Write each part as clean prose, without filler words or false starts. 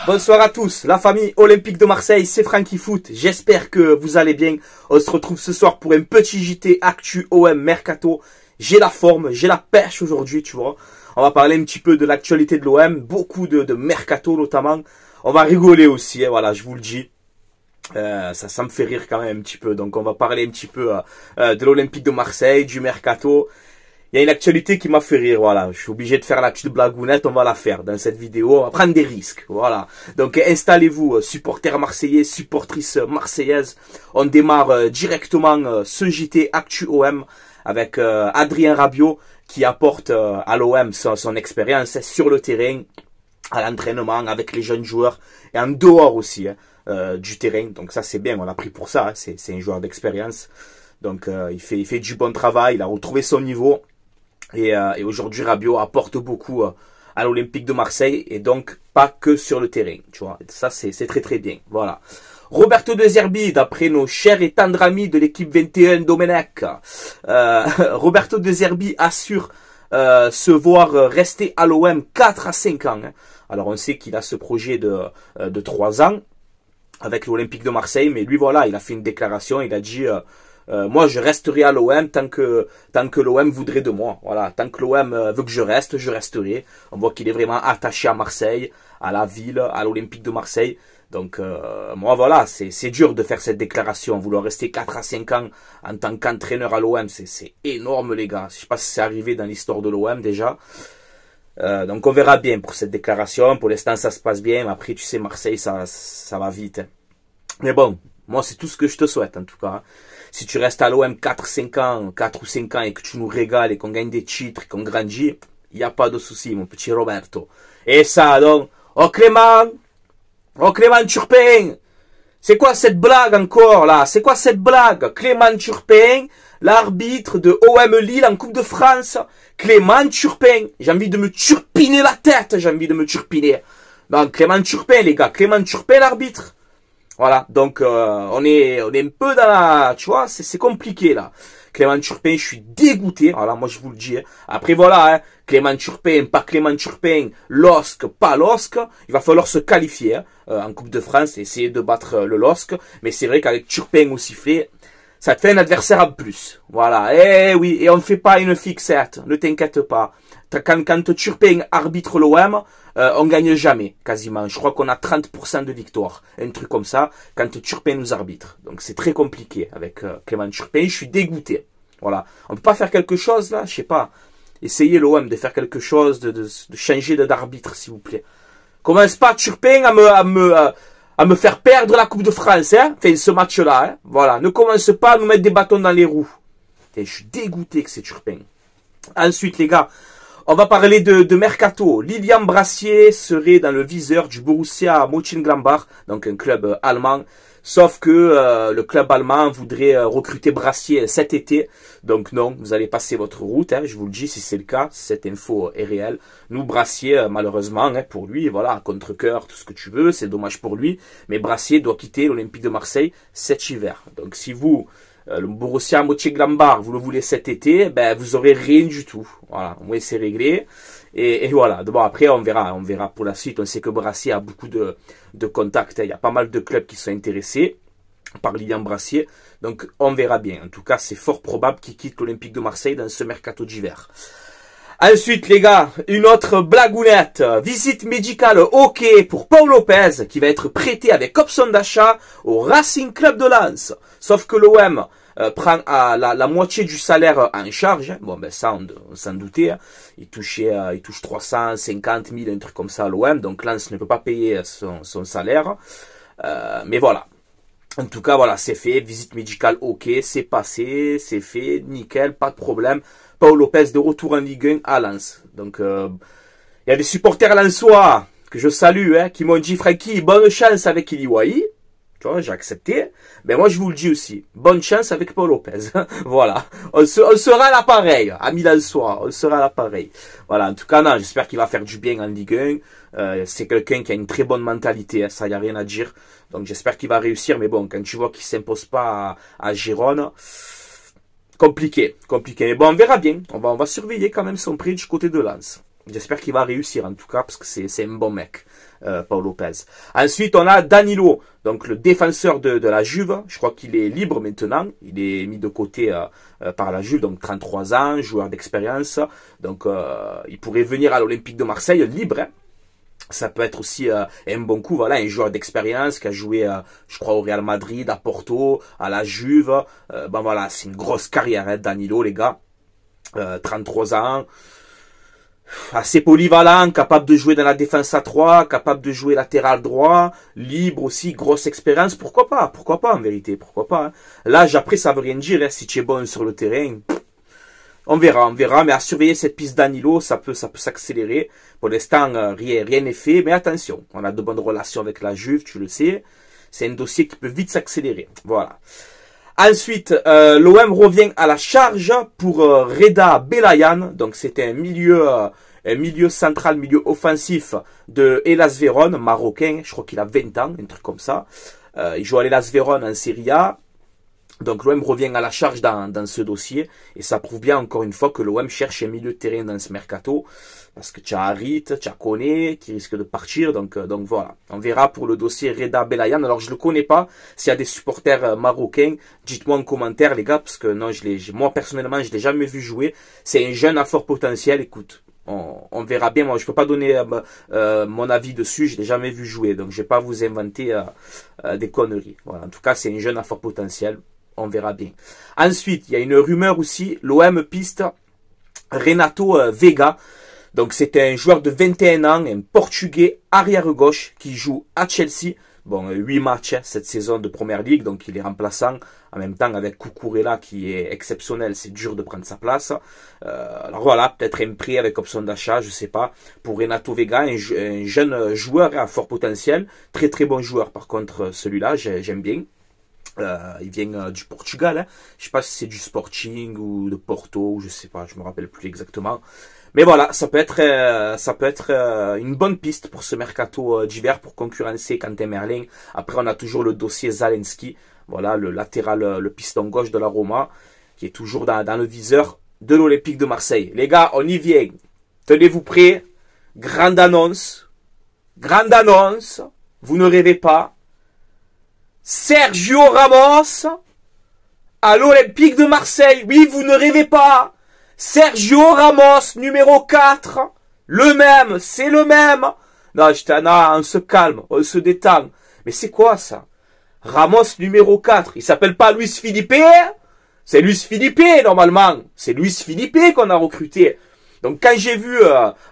Bonsoir à tous, la famille olympique de Marseille, c'est Francky Foot. J'espère que vous allez bien. On se retrouve ce soir pour un petit JT Actu OM Mercato. J'ai la forme, j'ai la pêche aujourd'hui, tu vois. On va parler un petit peu de l'actualité de l'OM, beaucoup de Mercato notamment. On va rigoler aussi, hein, voilà, je vous le dis. Ça me fait rire quand même un petit peu. Donc on va parler un petit peu de l'Olympique de Marseille, du Mercato. Il y a une actualité qui m'a fait rire, voilà. Je suis obligé de faire la petite blagounette, on va la faire dans cette vidéo. On va prendre des risques, voilà. Donc installez-vous, supporters marseillais, supportrices marseillaises. On démarre directement ce JT Actu OM avec Adrien Rabiot qui apporte à l'OM son expérience sur le terrain, à l'entraînement, avec les jeunes joueurs et en dehors aussi du terrain. Donc ça c'est bien, on l'a pris pour ça, hein. C'est un joueur d'expérience. Donc il fait du bon travail, il a retrouvé son niveau. Et aujourd'hui, Rabiot apporte beaucoup à l'Olympique de Marseille et donc pas que sur le terrain, tu vois. Ça, c'est très très bien, voilà. Roberto De Zerbi, d'après nos chers et tendres amis de l'équipe 21 Domenech, Roberto De Zerbi assure se voir rester à l'OM 4 à 5 ans. Hein. Alors on sait qu'il a ce projet de 3 ans avec l'Olympique de Marseille, mais lui voilà, il a fait une déclaration, il a dit... moi, je resterai à l'OM tant que l'OM voudrait de moi. Voilà, tant que l'OM veut que je resterai. On voit qu'il est vraiment attaché à Marseille, à la ville, à l'Olympique de Marseille. Donc, moi, voilà, c'est dur de faire cette déclaration. Vouloir rester 4 à 5 ans en tant qu'entraîneur à l'OM, c'est énorme, les gars. Je sais pas si c'est arrivé dans l'histoire de l'OM déjà. Donc, on verra bien pour cette déclaration. Pour l'instant, ça se passe bien. Après, tu sais, Marseille, ça va vite. Hein. Mais bon, moi, c'est tout ce que je te souhaite, en tout cas. Hein. Si tu restes à l'OM 4 ou 5 ans et que tu nous régales et qu'on gagne des titres et qu'on grandit, il n'y a pas de souci, mon petit Roberto. Et ça, donc, oh Clément Turpin, c'est quoi cette blague encore, là? C'est quoi cette blague? Clément Turpin, l'arbitre de OM Lille en Coupe de France. Clément Turpin, j'ai envie de me turpiner la tête, j'ai envie de me turpiner. Donc, Clément Turpin, les gars, Clément Turpin, l'arbitre. Voilà, donc on est un peu dans la... Tu vois, c'est compliqué là. Clément Turpin, je suis dégoûté. Voilà, moi je vous le dis. Hein. Après voilà, hein, Clément Turpin, pas Clément Turpin, LOSC, pas LOSC. Il va falloir se qualifier hein, en Coupe de France et essayer de battre le LOSC. Mais c'est vrai qu'avec Turpin au sifflet, ça te fait un adversaire en plus. Voilà, eh oui, et on ne fait pas une fixette, ne t'inquiète pas. Quand Turpin arbitre l'OM, on gagne jamais, quasiment. Je crois qu'on a 30% de victoire. Un truc comme ça, quand Turpin nous arbitre. Donc c'est très compliqué avec Clément Turpin. Je suis dégoûté. Voilà. On peut pas faire quelque chose là, je sais pas. Essayez l'OM de faire quelque chose, de changer d'arbitre, s'il vous plaît. Commence pas Turpin à me faire perdre la Coupe de France, hein. Enfin, ce match-là, hein. Voilà. Ne commence pas à nous mettre des bâtons dans les roues. Et je suis dégoûté que c'est Turpin. Ensuite, les gars, on va parler de Mercato. Lilian Brassier serait dans le viseur du Borussia Mönchengladbach, donc un club allemand. Sauf que le club allemand voudrait recruter Brassier cet été. Donc non, vous allez passer votre route, hein, je vous le dis si c'est le cas, cette info est réelle. Nous, Brassier, malheureusement, hein, pour lui, voilà, à contre-cœur, tout ce que tu veux, c'est dommage pour lui. Mais Brassier doit quitter l'Olympique de Marseille cet hiver. Donc si vous... le Borussia Mönchengladbach, vous le voulez cet été, ben vous aurez rien du tout. Voilà, au moins c'est réglé. Et voilà. Bon après on verra pour la suite. On sait que Brassier a beaucoup de contacts. Il y a pas mal de clubs qui sont intéressés par Lilian Brassier. Donc on verra bien. En tout cas, c'est fort probable qu'il quitte l'Olympique de Marseille dans ce mercato d'hiver. Ensuite, les gars, une autre blagounette. Visite médicale OK pour Paul Lopez, qui va être prêté avec option d'achat au Racing Club de Lens. Sauf que l'OM prend la moitié du salaire en charge. Bon, ben ça, on s'en doutait. Hein. Il touche 350 000, un truc comme ça à l'OM. Donc Lens ne peut pas payer son salaire. Mais voilà. En tout cas, voilà, c'est fait. Visite médicale OK, c'est passé, c'est fait, nickel, pas de problème. Paul Lopez de retour en Ligue 1 à Lens. Donc, il y a des supporters lensois que je salue, hein, qui m'ont dit, Francky, bonne chance avec Iliwaï. Tu vois, j'ai accepté. Mais moi, je vous le dis aussi, bonne chance avec Paul Lopez. Voilà. On sera à l'appareil, amis lensois, on sera à l'appareil. Voilà, en tout cas, non, j'espère qu'il va faire du bien en Ligue 1. C'est quelqu'un qui a une très bonne mentalité, hein, ça, y a rien à dire. Donc, j'espère qu'il va réussir. Mais bon, quand tu vois qu'il s'impose pas à Gérone... Compliqué. Mais bon, on verra bien. On va surveiller quand même son prix du côté de Lens. J'espère qu'il va réussir en tout cas parce que c'est un bon mec, Paul Lopez. Ensuite, on a Danilo, donc le défenseur de la Juve. Je crois qu'il est libre maintenant. Il est mis de côté par la Juve, donc 33 ans, joueur d'expérience. Donc, il pourrait venir à l'Olympique de Marseille libre. Hein. Ça peut être aussi un bon coup, voilà, un joueur d'expérience qui a joué, je crois, au Real Madrid, à Porto, à la Juve. Ben voilà, c'est une grosse carrière, hein, Danilo, les gars. 33 ans. Assez polyvalent, capable de jouer dans la défense à 3, capable de jouer latéral droit, libre aussi, grosse expérience, pourquoi pas en vérité, pourquoi pas. Hein. L'âge après ça veut rien dire, hein, si tu es bon sur le terrain, on verra, mais à surveiller cette piste Danilo, ça peut s'accélérer. Pour l'instant, rien n'est fait, mais attention, on a de bonnes relations avec la Juve, tu le sais, c'est un dossier qui peut vite s'accélérer, voilà. Ensuite, l'OM revient à la charge pour Reda Belayan. Donc, c'était un milieu central, milieu offensif de Hellas Vérone, marocain. Je crois qu'il a 20 ans, un truc comme ça. Il joue à Hellas Vérone en Serie A. Donc, l'OM revient à la charge dans ce dossier. Et ça prouve bien, encore une fois, que l'OM cherche un milieu de terrain dans ce mercato. Parce que tu as Harit, tu as Koné, qui risque de partir. Donc voilà. On verra pour le dossier Reda Belayan. Alors, je le connais pas. S'il y a des supporters marocains, dites-moi en commentaire, les gars. Parce que non, moi, personnellement, je l'ai jamais vu jouer. C'est un jeune à fort potentiel. Écoute, on verra bien. Moi, je peux pas donner mon avis dessus. Je l'ai jamais vu jouer. Donc, je vais pas vous inventer des conneries. Voilà. En tout cas, c'est un jeune à fort potentiel. On verra bien. Ensuite, il y a une rumeur aussi. L'OM piste Renato Vega. Donc, c'était un joueur de 21 ans, un Portugais arrière-gauche qui joue à Chelsea. Bon, 8 matchs cette saison de Première Ligue, donc il est remplaçant. En même temps, avec Cucurella qui est exceptionnel, c'est dur de prendre sa place. Alors voilà, peut-être un prix avec option d'achat, je sais pas. Pour Renato Vega, un jeune joueur à fort potentiel. Très très bon joueur par contre, celui-là, j'aime bien. Il vient du Portugal, hein. Je sais pas si c'est du Sporting ou de Porto, je sais pas, je me rappelle plus exactement. Mais voilà, ça peut être une bonne piste pour ce mercato d'hiver pour concurrencer Quentin Merlin. Après, on a toujours le dossier Zalewski, voilà, le latéral, le piston gauche de la Roma, qui est toujours dans le viseur de l'Olympique de Marseille. Les gars, on y vient. Tenez-vous prêts. Grande annonce. Vous ne rêvez pas. Sergio Ramos à l'Olympique de Marseille. Oui, vous ne rêvez pas. Sergio Ramos, numéro 4. Le même, c'est le même. Non, on se calme, on se détend. Mais c'est quoi ça? Ramos, numéro 4. Il s'appelle pas Luis Felipe? C'est Luis Felipe, normalement. C'est Luis Felipe qu'on a recruté. Donc, quand j'ai vu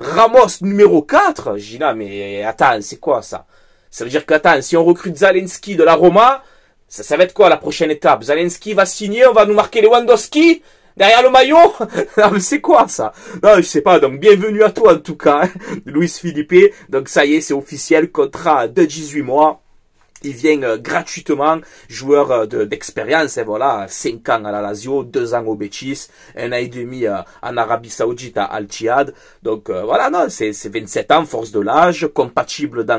Ramos, numéro 4, j'ai dit, non, mais attends, c'est quoi ça? Ça veut dire que, attends, si on recrute Zalewski de la Roma, ça va être quoi la prochaine étape? Zalewski va signer, on va nous marquer Lewandowski derrière le maillot? Non, mais c'est quoi ça? Non, je sais pas. Donc, bienvenue à toi en tout cas, hein, Luis Felipe. Donc, ça y est, c'est officiel, contrat de 18 mois. Il vient gratuitement, joueur d'expérience, hein, voilà, 5 ans à la Lazio, 2 ans au Betis, 1 an et demi en Arabie Saoudite à Al-Ittihad. Donc, voilà, non, c'est 27 ans, force de l'âge, compatible dans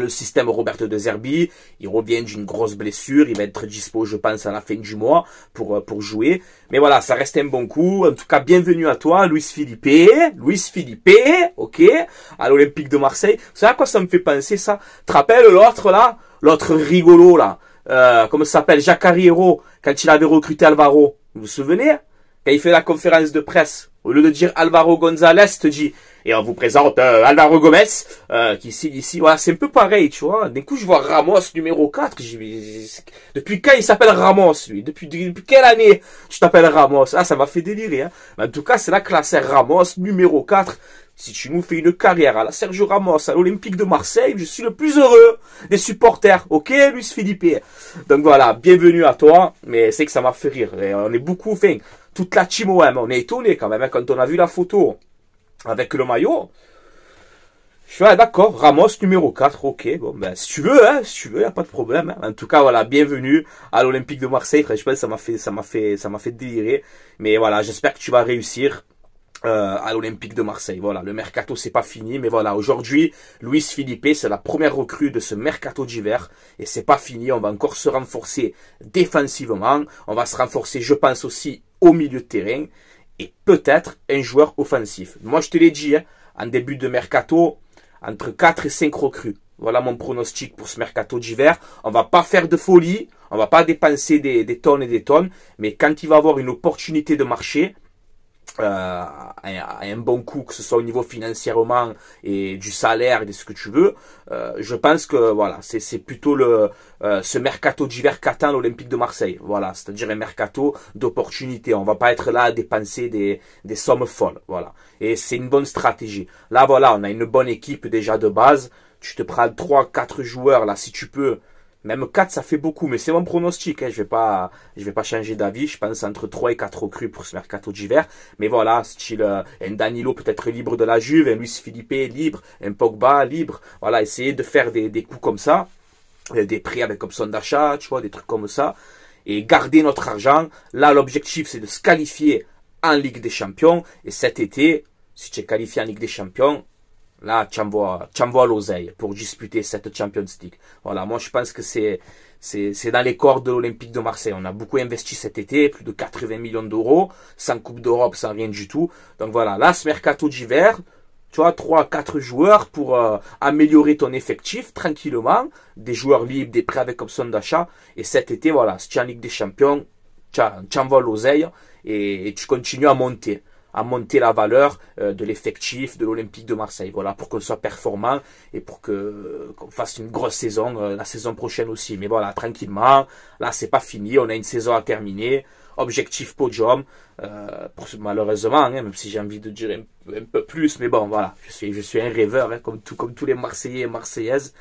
le système Roberto De Zerbi. Il revient d'une grosse blessure. Il va être dispo, je pense, à la fin du mois pour jouer. Mais voilà, ça reste un bon coup. En tout cas, bienvenue à toi, Luis Felipe, ok, à l'Olympique de Marseille. Vous savez à quoi ça me fait penser, ça? Tu te rappelles l'autre, là? L'autre rigolo, là? Comment ça s'appelle? Jacari Hero, quand il avait recruté Alvaro. Vous vous souvenez? Quand il fait la conférence de presse, au lieu de dire Alvaro González, te dit, et on vous présente Alvaro Gomez, qui signe ici. Voilà, c'est un peu pareil, tu vois. D'un coup, je vois Ramos numéro 4. Depuis quand il s'appelle Ramos, lui? Depuis quelle année tu t'appelles Ramos? Ah, ça m'a fait délirer, hein. Mais en tout cas, c'est la classe Ramos numéro 4. Si tu nous fais une carrière à la Sergio Ramos, à l'Olympique de Marseille, je suis le plus heureux des supporters. Ok, Luis Felipe? Donc voilà, bienvenue à toi. Mais c'est que ça m'a fait rire. Et on est beaucoup, enfin, toute la team OM, on est étonné quand même, hein, quand on a vu la photo avec le maillot. Je fais, ah, d'accord, Ramos numéro 4, ok, bon, ben, si tu veux, y a pas de problème, hein. En tout cas, voilà, bienvenue à l'Olympique de Marseille. Franchement, ça m'a fait délirer. Mais voilà, j'espère que tu vas réussir, à l'Olympique de Marseille. Voilà, le mercato, c'est pas fini, mais voilà, aujourd'hui, Luis Felipe, c'est la première recrue de ce mercato d'hiver, et c'est pas fini, on va encore se renforcer défensivement, on va se renforcer, je pense aussi, au milieu de terrain, et peut-être un joueur offensif. Moi, je te l'ai dit, hein, en début de mercato, entre 4 et 5 recrues. Voilà mon pronostic pour ce mercato d'hiver. On va pas faire de folie, on va pas dépenser des tonnes et des tonnes, mais quand il va avoir une opportunité de marché, à un bon coût, que ce soit au niveau financièrement et du salaire et de ce que tu veux, je pense que voilà, c'est plutôt ce mercato d'hiver qu'attend l'Olympique de Marseille. Voilà, c'est-à-dire un mercato d'opportunité. On va pas être là à dépenser des sommes folles. Voilà, et c'est une bonne stratégie. Là, voilà, on a une bonne équipe déjà de base. Tu te prends 3-4 joueurs là, si tu peux. Même 4, ça fait beaucoup, mais c'est mon pronostic. Hein. Je vais pas changer d'avis. Je pense entre 3 et 4 recrues pour ce mercato d'hiver. Mais voilà, style un Danilo peut-être libre de la Juve, un Luis Felipe libre, un Pogba libre. Voilà, essayer de faire des coups comme ça, des prix avec option d'achat, tu vois, des trucs comme ça, et garder notre argent. Là, l'objectif, c'est de se qualifier en Ligue des Champions. Et cet été, si tu es qualifié en Ligue des Champions, là, tu envoies l'oseille pour disputer cette Champions League. Voilà, moi je pense que c'est dans les cordes de l'Olympique de Marseille. On a beaucoup investi cet été, plus de 80 millions d'euros, sans Coupe d'Europe, sans rien du tout. Donc voilà, là, ce mercato d'hiver, tu vois, 3-4 joueurs pour améliorer ton effectif tranquillement, des joueurs libres, des prêts avec option d'achat. Et cet été, voilà, si tu es en Ligue des Champions, tu envoies l'oseille et tu continues à monter la valeur de l'effectif de l'Olympique de Marseille. Voilà, pour qu'on soit performant et pour qu'on fasse une grosse saison la saison prochaine aussi. Mais voilà, tranquillement, là c'est pas fini, on a une saison à terminer. Objectif podium, malheureusement, hein, même si j'ai envie de dire un peu plus, mais bon voilà, je suis un rêveur, hein, comme tous les Marseillais et Marseillaises.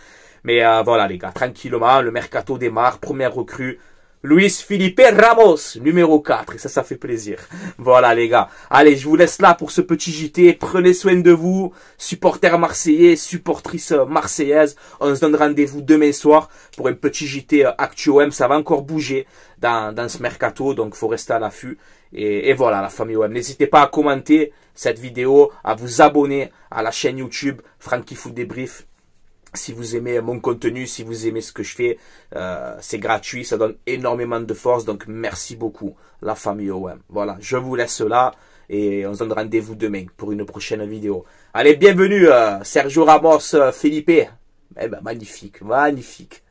Mais voilà les gars, tranquillement, le mercato démarre, première recrue. Luis Felipe Ramos, numéro 4. Et ça fait plaisir. Voilà, les gars. Allez, je vous laisse là pour ce petit JT. Prenez soin de vous. Supporters marseillais, supportrices marseillaises. On se donne rendez-vous demain soir pour un petit JT Actu OM. Ça va encore bouger dans ce mercato. Donc, faut rester à l'affût. Et voilà, la famille OM. N'hésitez pas à commenter cette vidéo, à vous abonner à la chaîne YouTube Franky Foot Débrief. Si vous aimez mon contenu, si vous aimez ce que je fais, c'est gratuit, ça donne énormément de force. Donc merci beaucoup, la famille OM. Voilà, je vous laisse là et on se donne rendez-vous demain pour une prochaine vidéo. Allez, bienvenue Sergio Ramos, Felipe. Eh ben, magnifique, magnifique.